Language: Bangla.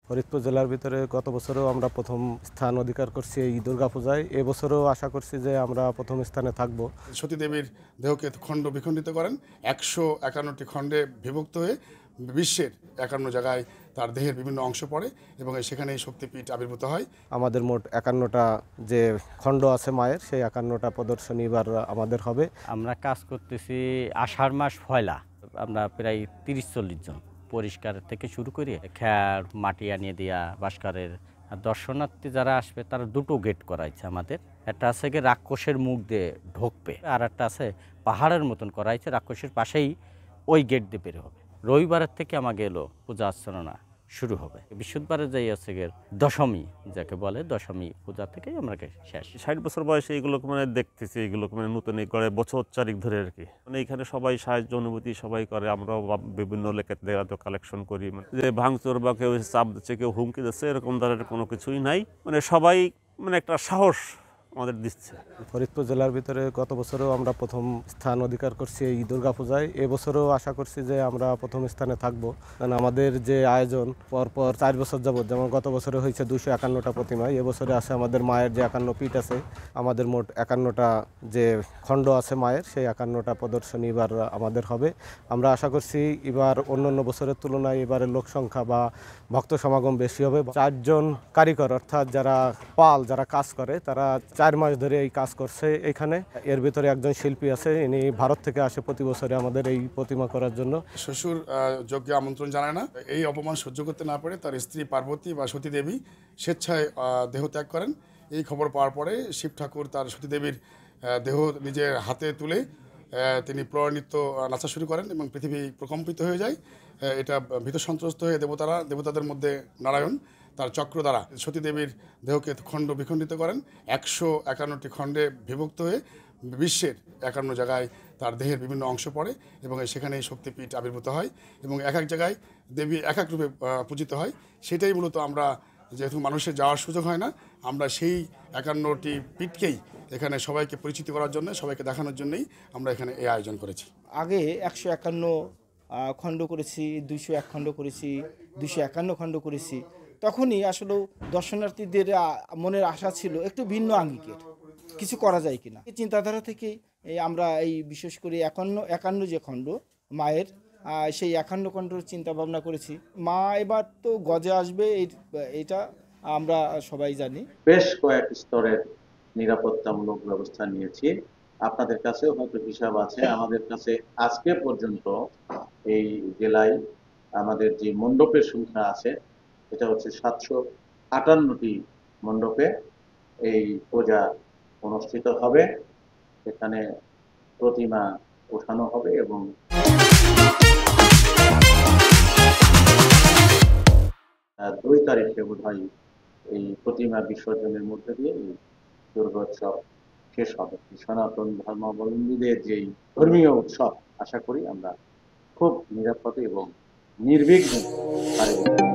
ফরিদপুর জেলার ভিতরে গত বছরও আমরা প্রথম স্থান অধিকার করছি এই দুর্গাপূজায়। এবছরও আশা করছি যে আমরা প্রথম স্থানে থাকব। সতীদেবীর দেহকে খণ্ড বিখণ্ডিত করেন, 151টি খণ্ডে বিভক্ত হয়ে বিশ্বের 51 জায়গায় তার দেহের বিভিন্ন অংশ পড়ে এবং সেখানে এই শক্তিপীঠ আবির্ভূত হয়। আমাদের মোট 51টা যে খণ্ড আছে মায়ের, সেই 51টা প্রদর্শনী এবার আমাদের হবে। আমরা কাজ করতেছি আষাঢ় মাস পয়লা, আমরা প্রায় 30-40 জন পরিষ্কার থেকে শুরু করে খ্যার মাটি আনিয়ে দেওয়া ভাস্করের। আর দর্শনার্থী যারা আসবে তারা দুটো গেট করাইছে আমাদের। একটা আছে কি রাক্ষসের মুখ দিয়ে ঢুকবে, আর একটা আছে পাহাড়ের মতন করাইছে, রাক্ষসের পাশেই ওই গেট দিয়ে বের হবে। রবিবারের থেকে আমাকে এলো পূজা অর্চনা শুরু হবে। বৃহস্পতিবারে যাই আছে গিয়ে দশমী, যাকে বলে দশমী পূজা থেকেই আমরা শেষ। 60 বছর বয়সে এগুলোকে মানে দেখতেছি, এগুলোকে মানে নতুন করে বছর 4 ধরে আর কি। মানে এখানে সবাই সাহায্য অনুভূতি সবাই করে, আমরাও বিভিন্ন লেখাতে কালেকশন করি। যে ভাঙচুর বা কেউ চাপ দিচ্ছে, কেউ হুমকি দিচ্ছে, এরকম ধরনের কোনো কিছুই নাই। মানে সবাই মানে একটা সাহস আমাদের দিচ্ছে। ফরিদপুর জেলার ভিতরে গত বছরও আমরা প্রথম স্থান অধিকার করছি এই দুর্গাপূজায়। এবছরও আশা করছি যে আমরা প্রথম স্থানে থাকব। কারণ আমাদের যে আয়োজন পরপর 4 বছর যাবত, যেমন গত বছরে হয়েছে 251টা প্রতিমা, এবছরে আছে আমাদের মায়ের যে 51 পীঠ আছে, আমাদের মোট 51টা যে খণ্ড আছে মায়ের, সেই 51টা প্রদর্শনী এবার আমাদের হবে। আমরা আশা করছি এবার অন্যান্য বছরের তুলনায় এবারের লোক সংখ্যা বা ভক্ত সমাগম বেশি হবে। 4 জন কারিগর অর্থাৎ যারা যারা কাজ করে, তারা 4 মাস ধরে এই কাজ করছে এখানে। এর ভিতরে একজন শিল্পী আছে, ইনি ভারত থেকে আসে প্রতি বছরে আমাদের এই প্রতিমা করার জন্য। শ্বশুর যজ্ঞে আমন্ত্রণ জানায় না, এই অপমান সহ্য করতে না পারে তার স্ত্রী পার্বতী বা সতীদেবী স্বেচ্ছায় দেহত্যাগ করেন। এই খবর পাওয়ার পরে শিব ঠাকুর তার সতীদেবীর দেহ নিজের হাতে তুলে তিনি প্রণৃত্য নাচা শুরু করেন এবং পৃথিবী প্রকম্পিত হয়ে যায়। এটা ভীত সন্ত্রস্ত হয়ে দেবতাদের মধ্যে নারায়ণ তার চক্র দ্বারা সতীদেবীর দেহকে খণ্ড বিখণ্ডিত করেন, 151টি খণ্ডে বিভক্ত হয়ে বিশ্বের 51 জায়গায় তার দেহের বিভিন্ন অংশ পড়ে এবং সেখানে এই শক্তিপীঠ আবির্ভূত হয় এবং এক এক জায়গায় দেবী এক এক রূপে পূজিত হয়। সেটাই মূলত আমরা, যেহেতু মানুষের যাওয়ার সুযোগ হয় না, আমরা সেই 51টি পীঠকেই এখানে সবাইকে পরিচিতি করার জন্য, সবাইকে দেখানোর জন্যই আমরা এখানে এই আয়োজন করেছি। আগে 151 খণ্ড করেছি, 201 খণ্ড করেছি, 251 খণ্ড করেছি। তখনই আসলে দর্শনার্থীদের মনের আশা ছিল একটু ভিন্ন আঙ্গিকের কিছু করা যায় কিনা। এই চিন্তাধারা থেকে আমরা এই বিশেষ করে 51 যে খণ্ড মায়ের, সেই 51 খণ্ডর চিন্তা ভাবনা করেছি। মা এবার তো গজে আসবে, এটা আমরা সবাই জানি। বেশ কয়েক স্তরের নিরাপত্তামূলক ব্যবস্থা নিয়েছি। আপনাদের কাছেও হয়তো হিসাব আছে। আমাদের কাছে আজকে পর্যন্ত এই জেলায় আমাদের যে মণ্ডপের সংখ্যা আছে, এটা হচ্ছে 758টি মণ্ডপে এই পূজা অনুষ্ঠিত হবে। এখানে প্রতিমা ওঠানো হবে এবং 2 তারিখে বোধহয় এই প্রতিমা বিসর্জনের মধ্যে দিয়ে এই দুর্গোৎসব শেষ হবে। সনাতন ধর্মাবলম্বীদের যেই ধর্মীয় উৎসব, আশা করি আমরা খুব নিরাপদে এবং নির্বিঘ্নে পালন করব।